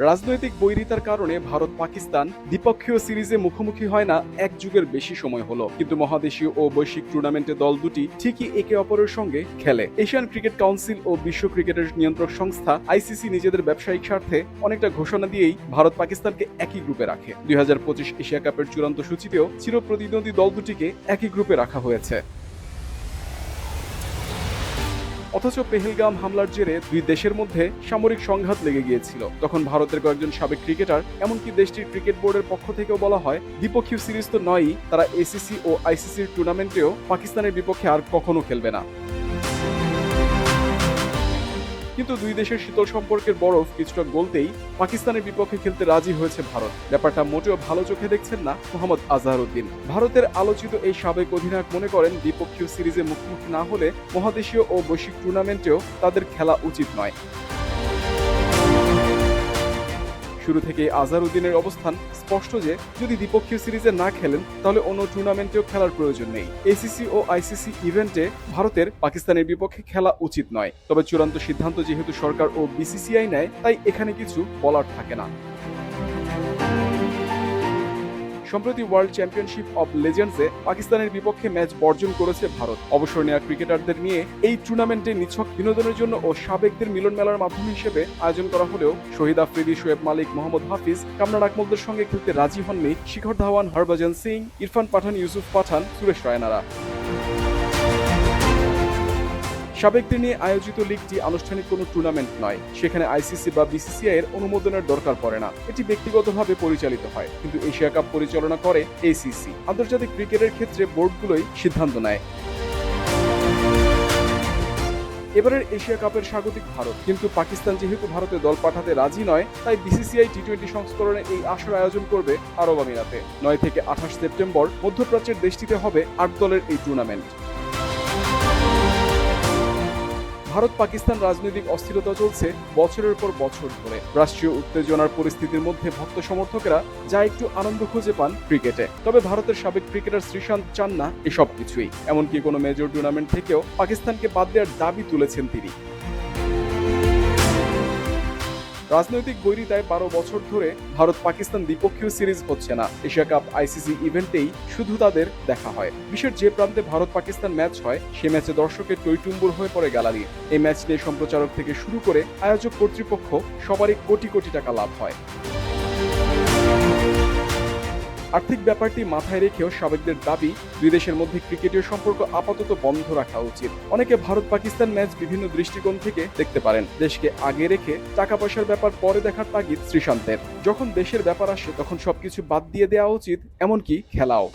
রাজনৈতিক বৈরিতার কারণে ভারত পাকিস্তান দ্বিপক্ষীয় সিরিজে মুখোমুখি হয় না এক যুগের বেশি সময় হলো, কিন্তু মহাদেশীয় ও বৈশ্বিক টুর্নামেন্টে দল দুটি ঠিকই একে অপরের সঙ্গে খেলে। এশিয়ান ক্রিকেট কাউন্সিল ও বিশ্ব ক্রিকেটের নিয়ন্ত্রক সংস্থা আইসিসি নিজেদের ব্যবসায়িক স্বার্থে অনেকটা ঘোষণা দিয়েই ভারত পাকিস্তানকে একই গ্রুপে রাখে। 2025 এশিয়া কাপের চূড়ান্ত সূচিতেও চিরপ্রতিদ্বন্দ্বী দল দুটিকে একই গ্রুপে রাখা হয়েছে। অথচ পেহেলগাম হামলার জেরে দুই দেশের মধ্যে সামরিক সংঘাত লেগে গিয়েছিল। তখন ভারতের কয়েকজন সাবেক ক্রিকেটার, এমনকি দেশটির ক্রিকেট বোর্ডের পক্ষ থেকেও বলা হয়, দ্বিপক্ষীয় সিরিজ তো নয়ই, তারা এসিসি ও আইসিসির টুর্নামেন্টেও পাকিস্তানের বিপক্ষে আর কখনো খেলবে না। কিন্তু দুই দেশের শীতল সম্পর্কের বরফ কিছুটা গলতেই পাকিস্তানের বিপক্ষে খেলতে রাজি হয়েছে ভারত। ব্যাপারটা মোটেও ভালো চোখে দেখছেন না মোহাম্মদ আজহারউদ্দিন। ভারতের আলোচিত এই সাবেক অধিনায়ক মনে করেন, দ্বিপক্ষীয় সিরিজে মুখোমুখি না হলে মহাদেশীয় ও বৈশ্বিক টুর্নামেন্টেও তাদের খেলা উচিত নয়। শুরু থেকেই আজহারউদ্দিনের অবস্থান স্পষ্ট যে যদি দ্বিপক্ষীয় সিরিজে না খেলেন তাহলে অন্য টুর্নামেন্টেও খেলার প্রয়োজন নেই। এসিসি ও আইসিসি ইভেন্টে ভারতের পাকিস্তানের বিপক্ষে খেলা উচিত নয়। তবে চূড়ান্ত সিদ্ধান্ত যেহেতু সরকার ও বিসিসিআই নেয়, তাই এখানে কিছু বলার থাকে না। সম্প্রতি ওয়ার্ল্ড চ্যাম্পিয়নশিপ অব লেজেন্ডসে পাকিস্তানের বিপক্ষে ম্যাচ বর্জন করেছে ভারত। অবসর নেওয়া ক্রিকেটারদের নিয়ে এই টুর্নামেন্টে নিছক বিনোদনের জন্য ও সাবেকদের মিলন মেলার মাধ্যম হিসেবে আয়োজন করা হলেও শহীদ আফ্রিদি, শোয়েব মালিক, মোহাম্মদ হাফিজ, কামরান আকমলদের সঙ্গে খেলতে রাজি হননি শিখর ধাওয়ান, হরভজন সিং, ইরফান পাঠান, ইউসুফ পাঠান, সুরেশ রায়নারা। সাবেকদের নিয়ে আয়োজিত লিগটি আনুষ্ঠানিক কোনো টুর্নামেন্ট নয়। সেখানে আইসিসি বা বিসিসিআই এর অনুমোদনের দরকার পড়ে না। এটি ব্যক্তিগতভাবে পরিচালিত হয়, কিন্তু এশিয়া কাপ পরিচালনা করে এসিসি। আন্তর্জাতিক ক্রিকেটের ক্ষেত্রে বোর্ডগুলোই সিদ্ধান্ত নেয়। এবারের এশিয়া কাপের স্বাগতিক ভারত, কিন্তু পাকিস্তান যেহেতু ভারতে দল পাঠাতে রাজি নয়, তাই বিসিসিআই টি-20 সংস্করণে এই আসর আয়োজন করবে আরব আমিরাতে। 9 থেকে 28 সেপ্টেম্বর মধ্যপ্রাচ্যের দেশটিতে হবে 8 দলের এই টুর্নামেন্ট। ভারত পাকিস্তান রাজনৈতিক অস্থিরতা চলছে বছরের পর বছর ধরে। রাষ্ট্রীয় উত্তেজনার পরিস্থিতির মধ্যে ভক্ত সমর্থকেরা যা একটু আনন্দ খুঁজে পান ক্রিকেটে। তবে ভারতের সাবেক ক্রিকেটার শ্রীশান্ত চান না এসব কিছুই। এমনকি কোনো মেজর টুর্নামেন্ট থেকেও পাকিস্তানকে বাদ দেওয়ার দাবি তুলেছেন তিনি। রাজনৈতিক বৈরিতায় 12 বছর ধরে ভারত পাকিস্তান দ্বিপক্ষীয় সিরিজ হচ্ছে না। এশিয়া কাপ আইসিসি ইভেন্টেই শুধু তাদের দেখা হয়। বিশ্বের যে প্রান্তে ভারত পাকিস্তান ম্যাচ হয়, সে ম্যাচে দর্শকের টইটুম্বুর হয়ে পড়ে গ্যালারি। এই ম্যাচ নিয়ে সম্প্রচারক থেকে শুরু করে আয়োজক কর্তৃপক্ষ সবারই কোটি কোটি টাকা লাভ হয়। আর্থিক ব্যাপারটি মাথায় রেখেও সাবেকদের দাবি, দুই দেশের মধ্যে ক্রিকেটীয় সম্পর্ক আপাতত বন্ধ রাখা উচিত। অনেকে ভারত পাকিস্তান ম্যাচ বিভিন্ন দৃষ্টিকোণ থেকে দেখতে পারেন। দেশকে আগে রেখে টাকা পয়সার ব্যাপার পরে দেখার তাগিদ শ্রীশান্তের। যখন দেশের ব্যাপার আসে তখন সবকিছু বাদ দিয়ে দেওয়া উচিত, এমনকি খেলাও।